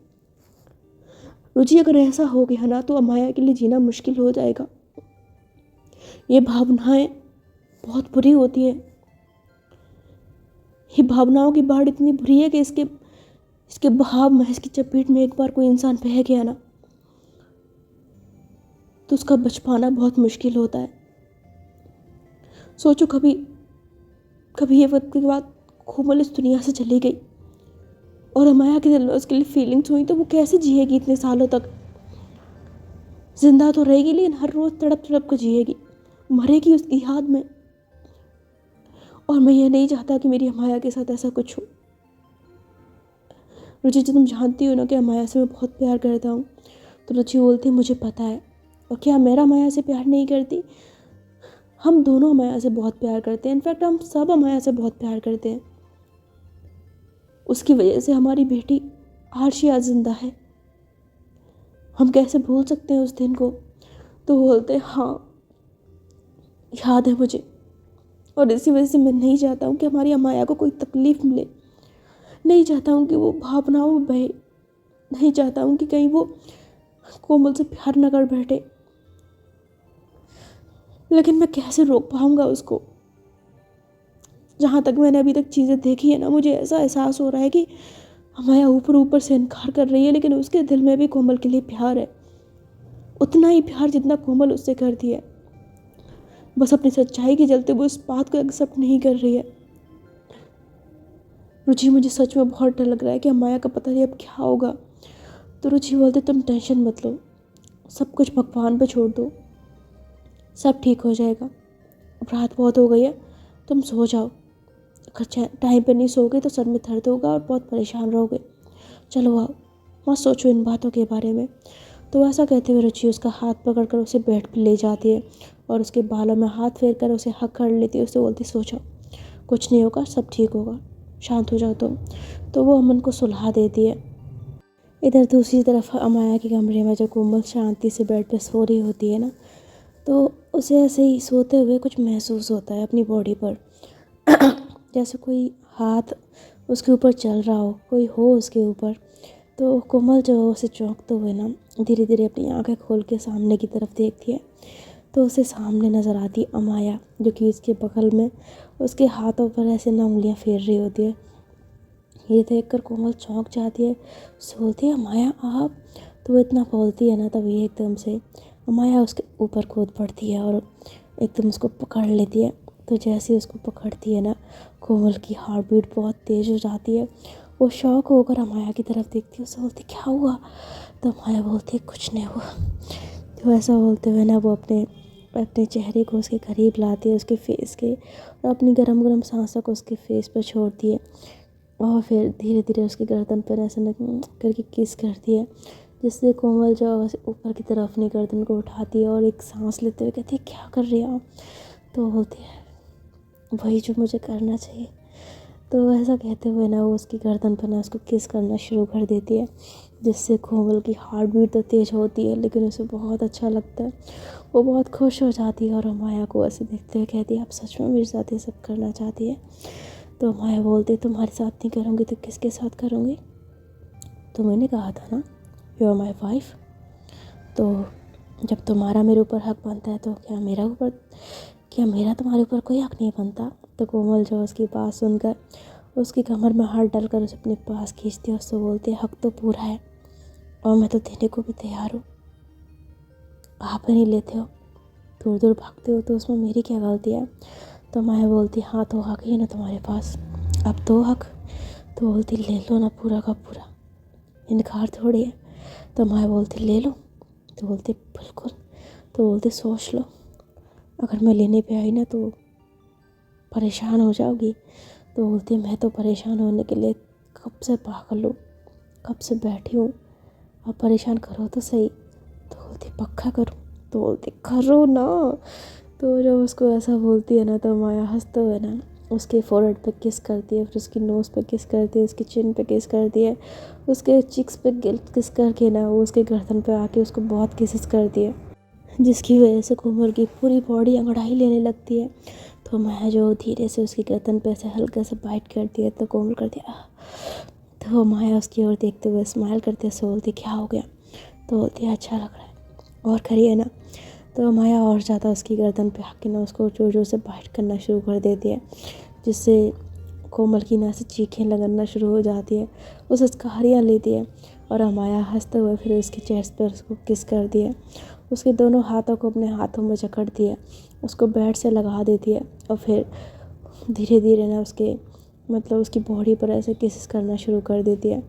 रुचि, अगर ऐसा हो गया ना तो अमाया के लिए जीना मुश्किल हो जाएगा। ये भावनाएं बहुत बुरी होती हैं, ये भावनाओं की बाढ़ इतनी बुरी है कि इसके बहाव में, इसकी चपेट में एक बार कोई इंसान बह गया ना तो उसका बच पाना बहुत मुश्किल होता है। सोचो कभी ये वक्त के बाद कोमल इस दुनिया से चली गई और अमाया के दिल में उसके लिए फीलिंग्स हुई तो वो कैसे जिएगी इतने सालों तक। जिंदा तो रहेगी लेकिन हर रोज़ तड़प तड़प कर जिएगी, मरेगी उसकी याद में। और मैं ये नहीं चाहता कि मेरी अमाया के साथ ऐसा कुछ हो। रुचि, जो तुम जानती हो ना कि अमाया से मैं बहुत प्यार करता हूँ। तो रुचि बोलती मुझे पता है, और क्या मेरा अमाया से प्यार नहीं करती। हम दोनों अमाया से बहुत प्यार करते हैं, इनफैक्ट हम सब अमाया से बहुत प्यार करते हैं। उसकी वजह से हमारी बेटी आरशी आज जिंदा है, हम कैसे भूल सकते हैं उस दिन को। तो बोलते हाँ याद है मुझे, और इसी वजह से मैं नहीं चाहता हूँ कि हमारी अमाया को कोई तकलीफ़ मिले, नहीं चाहता हूँ कि वो भावनाओं में बहे, नहीं चाहता हूँ कि कहीं वो कोमल से प्यार न कर बैठे। लेकिन मैं कैसे रोक पाऊँगा उसको। जहाँ तक मैंने अभी तक चीज़ें देखी है ना, मुझे ऐसा एहसास हो रहा है कि अमाया ऊपर से इनकार कर रही है, लेकिन उसके दिल में भी कोमल के लिए प्यार है, उतना ही प्यार जितना कोमल उससे करती है। बस अपनी सच्चाई के चलते वो इस बात को एक्सेप्ट नहीं कर रही है। रुचि, मुझे सच में बहुत डर लग रहा है कि अमाया का पता नहीं अब क्या होगा। तो रुचि बोलते तुम टेंशन मत लो, सब कुछ भगवान पे छोड़ दो, सब ठीक हो जाएगा। अब रात बहुत हो गई है, तुम सो जाओ, अगर टाइम पे नहीं सोओगे तो सर में दर्द होगा और बहुत परेशान रहोगे। चलो आओ, मत सोचो इन बातों के बारे में। तो ऐसा कहते हुए रुचि उसका हाथ पकड़कर उसे बेड पर ले जाती है और उसके बालों में हाथ फेर कर उसे हक कर लेती है। उसे बोलती सो जाओ, कुछ नहीं होगा, सब ठीक होगा, शांत हो जाओ तुम। तो वो अमन को सुला देती है। इधर दूसरी तरफ अमाया के कमरे में जब कोमल शांति से बेड पर सो रही होती है ना, तो उसे ऐसे ही सोते हुए कुछ महसूस होता है अपनी बॉडी पर जैसे कोई हाथ उसके ऊपर चल रहा हो, कोई हो उसके ऊपर। तो कोमल जो उसे चौंकते हुए ना धीरे धीरे अपनी आंखें खोल के सामने की तरफ देखती है, तो उसे सामने नज़र आती अमाया, जो कि इसके बगल में उसके हाथों पर ऐसे ना उंगलियां फेर रही होती है। ये देखकर कोमल चौंक जाती है, उसे बोलती है अमाया आप। तो वो इतना बोलती है ना, तभी एकदम से अमाया उसके ऊपर कूद पड़ती है और एकदम उसको पकड़ लेती है। तो जैसे ही उसको पकड़ती है ना, कोमल की हार्ट बीट बहुत तेज़ हो जाती है। वो शॉक होकर अमाया की तरफ देखती है, उससे बोलती क्या हुआ? तो अमाया बोलती है कुछ नहीं हुआ। तो ऐसा बोलते हुए ना वो अपने अपने चेहरे को उसके करीब लाती है, उसके फेस के, और अपनी गरम गरम सांसों को उसके फेस पर छोड़ती है। और फिर धीरे धीरे उसकी गर्दन पर ऐसे करके किस करती है, जिससे कोमल जो है ऊपर की तरफ अपनी गर्दन को उठाती है और एक सांस लेते हुए कहती है क्या कर रही हो आप? तो बोलती है वही जो मुझे करना चाहिए। तो ऐसा कहते हुए ना वो उसकी गर्दन पर ना उसको किस करना शुरू कर देती है, जिससे कोमल की हार्ट बीट तो तेज़ होती है, लेकिन उसे बहुत अच्छा लगता है। वो बहुत खुश हो जाती है और माया को ऐसे देखते हुए कहती है आप सच में मेरे साथ ये सब करना चाहती है? तो माया बोलती तुम्हारे साथ नहीं करूँगी तो किसके साथ करूँगी? तो मैंने कहा था ना यू आर माई वाइफ। तो जब तुम्हारा मेरे ऊपर हक बनता है तो क्या मेरा तुम्हारे ऊपर कोई हक नहीं बनता? तो कोमल जो उसकी बात सुनकर उसकी कमर में हाथ डालकर उसे अपने पास खींचती है, उससे बोलती है हक तो पूरा है और मैं तो देने को भी तैयार हूँ। आप नहीं लेते हो, दूर दूर भागते हो, तो उसमें मेरी क्या गलती है? तो माया बोलती हाँ तो हक ही ना तुम्हारे पास, अब तो हक। तो बोलती ले लो ना पूरा का पूरा, इनकार थोड़ी है। तो माया बोलती ले लो। तो बोलती बिल्कुल। तो बोलती सोच लो, अगर मैं लेने पे आई ना तो परेशान हो जाओगी। तो बोलती मैं तो परेशान होने के लिए कब से पागल हूँ, कब से बैठी हूँ, आप परेशान करो तो सही। तो बोलती पक्का करूँ? तो बोलती करो ना। तो जब उसको ऐसा बोलती है ना तो माया हंसते हुए ना उसके फोrehead पे किस करती है, फिर उसकी नोज़ पे किस करती है, उसकी चिन पे किस करती है, उसके चिक्स पे किस करके ना वो उसके गर्दन पे आके उसको बहुत किसेस करती है, जिसकी वजह से कोमल की पूरी बॉडी अंगड़ाई लेने लगती है। तो माया जो धीरे से उसकी गर्दन पे ऐसे हल्का सा बाइट करती है तो कोमल करती है तो माया उसकी ओर देखते हुए स्माइल करते हुए बोलती क्या हो गया? तो बोलती है अच्छा लग रहा है और करिए ना। तो माया और ज़्यादा उसकी गर्दन पे आके ना उसको जोर जोर से बाइट करना शुरू कर देती है, जिससे कोमल की ना से चीखें लगना शुरू हो जाती है, वो सिसकारियाँ लेती है और अमाया हंसते हुए फिर उसके चेस्ट पर उसको किस करती है, उसके दोनों हाथों को अपने हाथों में जकड़ती है, उसको बेड से लगा देती है और फिर धीरे धीरे ना उसकी बॉडी पर ऐसे किसेस करना शुरू कर देती है,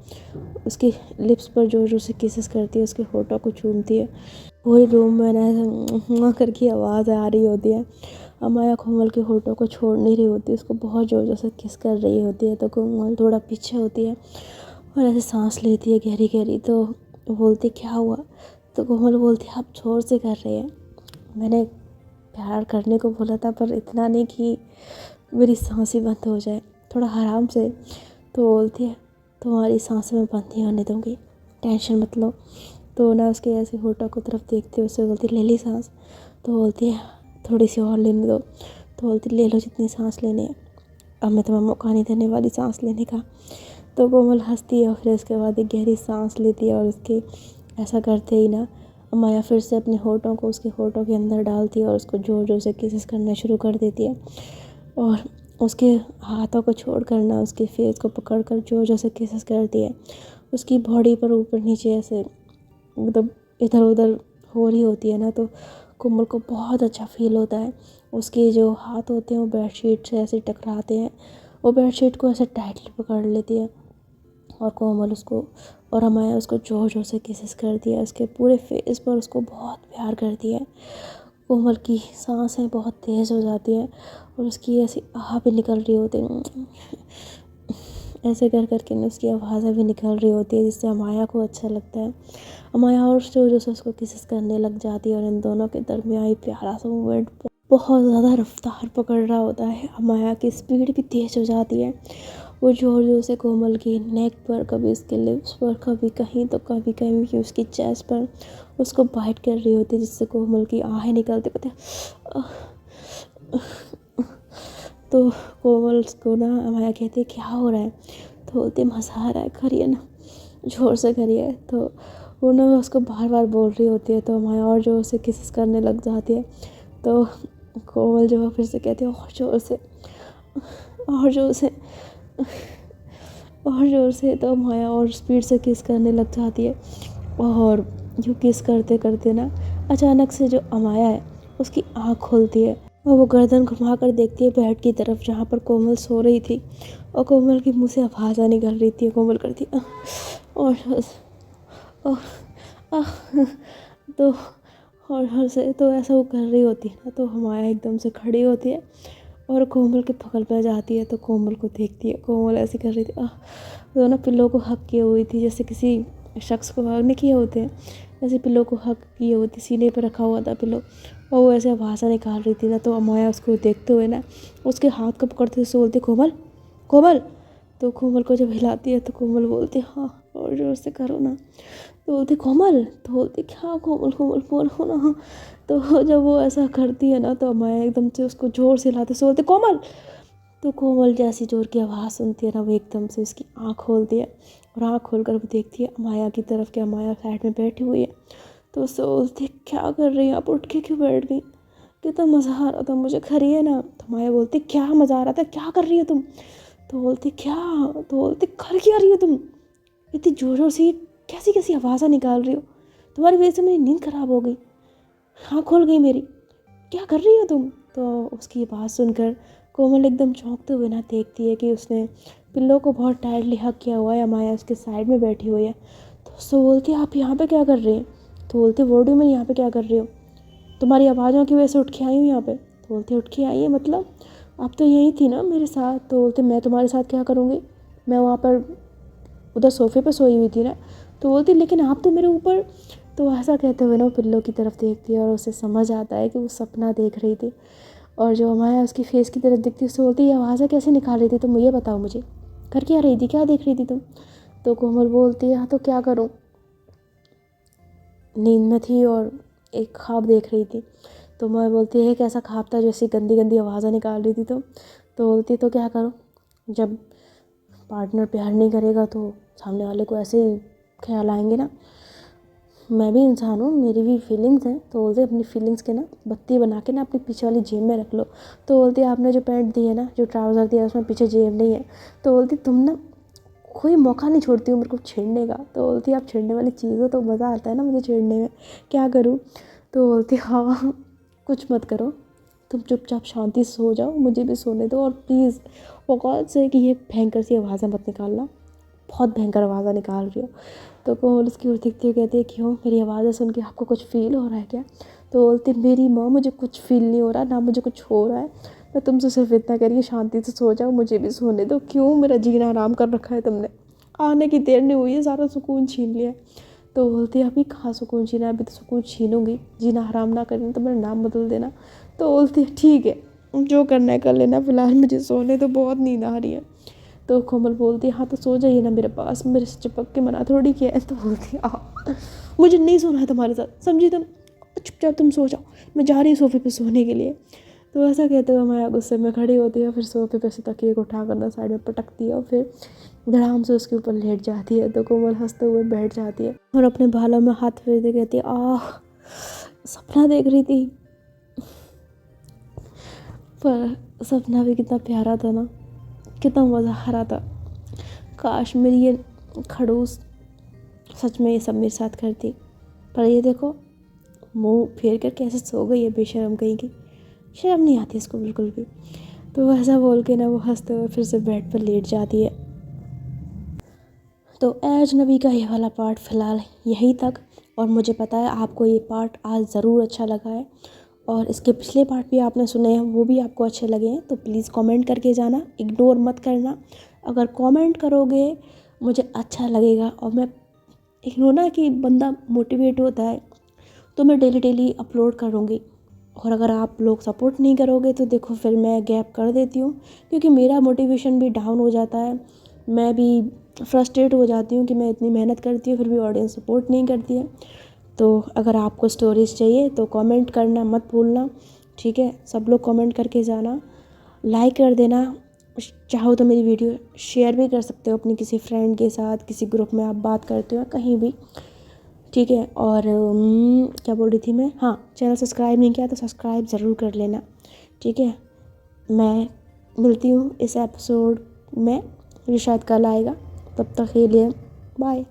उसकी लिप्स पर जोर जोर से किसेस करती है, उसके होठों को चूमती है। पूरे रूम में ना ऐसे करके आवाज़ आ रही होती है। अमाया कोमल के होठों को छोड़ नहीं रही होती, उसको बहुत जोर जोर से किस कर रही होती है। तो कोमल थोड़ा पीछे होती है और ऐसे सांस लेती है गहरी गहरी। तो बोलती क्या हुआ? तो कोमल बोलती आप जोर से कर रही है, मैंने प्यार करने को बोला था पर इतना नहीं कि मेरी सांस ही बंद हो जाए, थोड़ा आराम से। तो बोलती है तुम्हारी सांसें मैं बंद नहीं होने दूँगी, टेंशन मत लो। तो ना उसके ऐसे होठों को तरफ देखते उससे बोलती ले ली सांस? तो बोलती है थोड़ी सी और लेने दो। तो बोलती ले लो जितनी सांस लेनी है, अब मैं तुम्हें मौका नहीं देने वाली सांस लेने का। तो कोमल हंसती है और फिर उसके बाद एक गहरी सांस लेती है और उसके ऐसा करते ही ना माया फिर से अपने होठों को उसके होठों के अंदर डालती है और उसको जोर जोर से किसेस करना शुरू कर देती है और उसके हाथों को छोड़ कर ना उसके फेस को पकड़ कर जोर जोर से किसेस करती है। उसकी बॉडी पर ऊपर नीचे ऐसे मतलब इधर उधर हो रही होती है ना, तो कोमल को बहुत अच्छा फील होता है। उसके जो हाथ होते हैं वो बेडशीट से ऐसे टकराते हैं, वो बेडशीट को ऐसे टाइटली पकड़ लेती है और कोमल उसको और अमाया उसको जोर जोर से किसेस करती है, उसके पूरे फेस पर उसको बहुत प्यार करती है। कोमल की सांसें बहुत तेज़ हो जाती हैं और उसकी ऐसी आह भी निकल रही होती है, ऐसे कर करके ना उसकी आवाज़ें भी निकल रही होती है, जिससे अमाया को अच्छा लगता है। अमाया और जोर जोर से उसको किसेस करने लग जाती है और इन दोनों के दरमियान प्यारा सा मोमेंट बहुत ज़्यादा रफ्तार पकड़ रहा होता है। अमाया की स्पीड भी तेज़ हो जाती है, वो जोर जोर से कोमल की नेक पर, कभी उसके लिप्स पर, कभी कहीं तो कभी कहीं उसकी चेस्ट पर उसको बाइट कर रही होती है, जिससे कोमल की आहें निकलती होती है। तो कोमल को ना अमाया कहती है क्या हो रहा है? तो बोलती है मज़ा आ रहा है, करिए ना, जोर से करिए। तो वो ना उसको बार बार बोल रही होती है, तो अमाया और जोर से किसेस करने लग जाती है। तो कोमल जो है फिर से कहती है और जोर से, और जोर से, और जोर से। तो माया और स्पीड से किस करने लग जाती है और यूँ किस करते करते ना अचानक से जो अमाया है उसकी आँख खुलती है और वो गर्दन घुमा कर देखती है बेड की तरफ जहाँ पर कोमल सो रही थी। और कोमल के मुंह से आवाज़ें निकल रही थी। कोमल करती और और आह, तो और से तो ऐसा वो कर रही होती है ना, तो हमाया एकदम से खड़ी होती है और कोमल के बगल में जाती है। तो कोमल को देखती है, कोमल ऐसे कर रही थी तो ना पिल्लो को हक किए हुई थी, जैसे किसी शख्स को हक नहीं किए होते हैं, ऐसे पिल्लो को हक किए हुई थी, सीने पर रखा हुआ था पिल्लो, और वो ऐसे आवाज़ें निकाल रही थी ना। तो अमाया उसको देखते हुए ना उसके हाथ को पकड़ते हुए बोलती, कोमल कोमल। तो कोमल को जब हिलाती है तो कोमल बोलती हाँ और जोर से करो ना। तो बोलती कोमल, तो बोलती क्या कोमल कोमल बोलो ना। तो जब वो ऐसा करती है ना तो अमाया एकदम से उसको जोर से हिलाते से बोलती कोमल। तो कोमल जैसी जोर की आवाज़ सुनती है ना वो एकदम से उसकी आँख खोलती है और आँख खोल कर वो देखती है अमाया की तरफ कि अमाया साइड में बैठी हुई है। तो उससे बोलती क्या कर रही है आप, उठ के क्यों बैठ गई, कितना मज़ा आ रहा था मुझे, खरी ना। तो अमाया बोलती क्या मज़ा आ रहा था, क्या कर रही हो तुम। तो बोलती क्या, तो बोलती कर क्या रही हो तुम, इतनी ज़ोर ज़ोर से कैसी कैसी आवाज़ें निकाल रही हो, तुम्हारी वजह से मेरी नींद ख़राब हो गई, आँख खोल गई मेरी, क्या कर रही हो तुम। तो उसकी बात सुनकर कोमल एकदम चौंकते हुए ना देखती है कि उसने पिल्लो को बहुत टाइटली हक किया हुआ है, अमाया उसके साइड में बैठी हुई है। तो उससे बोलती है आप यहाँ पे क्या कर रही हैं। तो बोलती बोर्ड में यहाँ पे क्या कर रही हो, तुम्हारी आवाज़ों की वजह से उठ के आई हूँ यहाँ पे। तो बोलती उठ के आई है मतलब, आप तो यहीं थी ना मेरे साथ। तो बोलते मैं तुम्हारे साथ क्या करूँगी, मैं वहाँ पर उधर सोफे पर सोई हुई थी ना। तो बोलती लेकिन आप तो मेरे ऊपर। तो ऐसा कहते हुए ना वो पिल्लो की तरफ देखती है और उसे समझ आता है कि वो सपना देख रही थी। और जो हमारा उसकी फेस की तरफ देखती है उससे बोलती ये आवाज़ें कैसे निकाल रही थी तुम, ये बताओ मुझे, कर क्या रही थी, क्या देख रही थी तुम। तो कोमल बोलती है हाँ तो क्या करूँ, नींद में थी और एक ख्वाब देख रही थी। तो मैं बोलती है कैसा ख्वाब था जो ऐसी गंदी गंदी आवाज़ें निकाल रही थी तुम। तो बोलती तो क्या करूँ, जब पार्टनर प्यार नहीं करेगा तो सामने वाले को ऐसे ही ख्याल आएंगे ना, मैं भी इंसान हूँ, मेरी भी फीलिंग्स हैं। तो बोलते अपनी फीलिंग्स के ना बत्ती बना के ना अपनी पीछे वाली जेब में रख लो। तो बोलती आपने जो पैंट दी है ना, जो ट्राउज़र दिया है उसमें पीछे जेब नहीं है। तो बोलती तुम ना कोई मौका नहीं छोड़ती हो मेरे को छेड़ने का। तो बोलती आप छेड़ने वाली चीज़ हो तो मज़ा आता है ना मुझे छेड़ने में, क्या करूँ। तो बोलती हाँ कुछ मत करो, तुम चुपचाप शांति से सो जाओ, मुझे भी सोने दो, और प्लीज़ वो गॉड से कि ये भयंकर सी आवाज़ें मत निकालना, बहुत भयंकर आवाज़ें निकाल रही हो। तो कोमल उसकी ओर देखती हुई कहती है क्यों, मेरी आवाज़ें सुन के आपको कुछ फ़ील हो रहा है क्या। तो बोलती मेरी माँ मुझे कुछ फ़ील नहीं हो रहा, ना मुझे कुछ हो रहा है, मैं तुमसे सिर्फ इतना करिए शांति से सो जाओ, मुझे भी सोने दो, क्यों मेरा जीना आराम कर रखा है तुमने, आने की देर नहीं हुई है सारा सुकून छीन लिया है। तो बोलती अभी कहाँ सुकून छीना, अभी तो सुकून छीनूंगी, जीना हराम ना करना तो मेरा नाम बदल देना। तो बोलती है ठीक है जो करना है कर लेना, फिलहाल मुझे सोने तो बहुत नींद आ रही है। तो कोमल बोलती है हाँ तो सो जाइए ना मेरे पास, मेरे से चिपक के मना थोड़ी किया है। तो बोलती है मुझे नहीं सोना है तुम्हारे साथ, समझी तुम, चुपचाप तुम सो जाओ, मैं जा रही हूँ सोफे पे सोने के लिए। तो ऐसा कहते हुए मैं गुस्से में खड़ी होती है, फिर सोफे पे से तकिए को उठा करना साइड में पटकती है और फिर धड़ाम से उसके ऊपर लेट जाती है। तो कोमल हंसते हुए बैठ जाती है और अपने बालों में हाथ फेरते कहती है सपना देख रही थी, पर सपना भी कितना प्यारा था ना, कितना मज़ा आ रहा था, काश मेरी ये खड़ूस सच में ये सब मेरे साथ करती। पर ये देखो मुंह फेर कर कैसे सो गई है बेशर्म कहीं की, शर्म नहीं आती इसको बिल्कुल भी। तो ऐसा बोल के ना वो हंसते हुए फिर से बेड पर लेट जाती है। तो अजनबी का ये वाला पार्ट फ़िलहाल यहीं तक, और मुझे पता है आपको ये पार्ट आज ज़रूर अच्छा लगा है, और इसके पिछले पार्ट भी आपने सुने हैं वो भी आपको अच्छे लगे हैं। तो प्लीज़ कमेंट करके जाना, इग्नोर मत करना, अगर कमेंट करोगे मुझे अच्छा लगेगा, और मैं एक ना कि बंदा मोटिवेट होता है तो मैं डेली डेली अपलोड करूँगी। और अगर आप लोग सपोर्ट नहीं करोगे तो देखो फिर मैं गैप कर देती हूँ, क्योंकि मेरा मोटिवेशन भी डाउन हो जाता है, मैं भी फ्रस्ट्रेट हो जाती हूँ कि मैं इतनी मेहनत करती हूँ फिर भी ऑडियंस सपोर्ट नहीं करती है। तो अगर आपको स्टोरीज़ चाहिए तो कमेंट करना मत भूलना, ठीक है, सब लोग कमेंट करके जाना, लाइक कर देना, चाहो तो मेरी वीडियो शेयर भी कर सकते हो अपनी किसी फ्रेंड के साथ, किसी ग्रुप में आप बात करते हो कहीं भी, ठीक है। और क्या बोल रही थी मैं, हाँ चैनल सब्सक्राइब नहीं किया तो सब्सक्राइब ज़रूर कर लेना, ठीक है। मैं मिलती हूँ इस एपिसोड में जो शायद कल आएगा, तब तक के लिए बाय।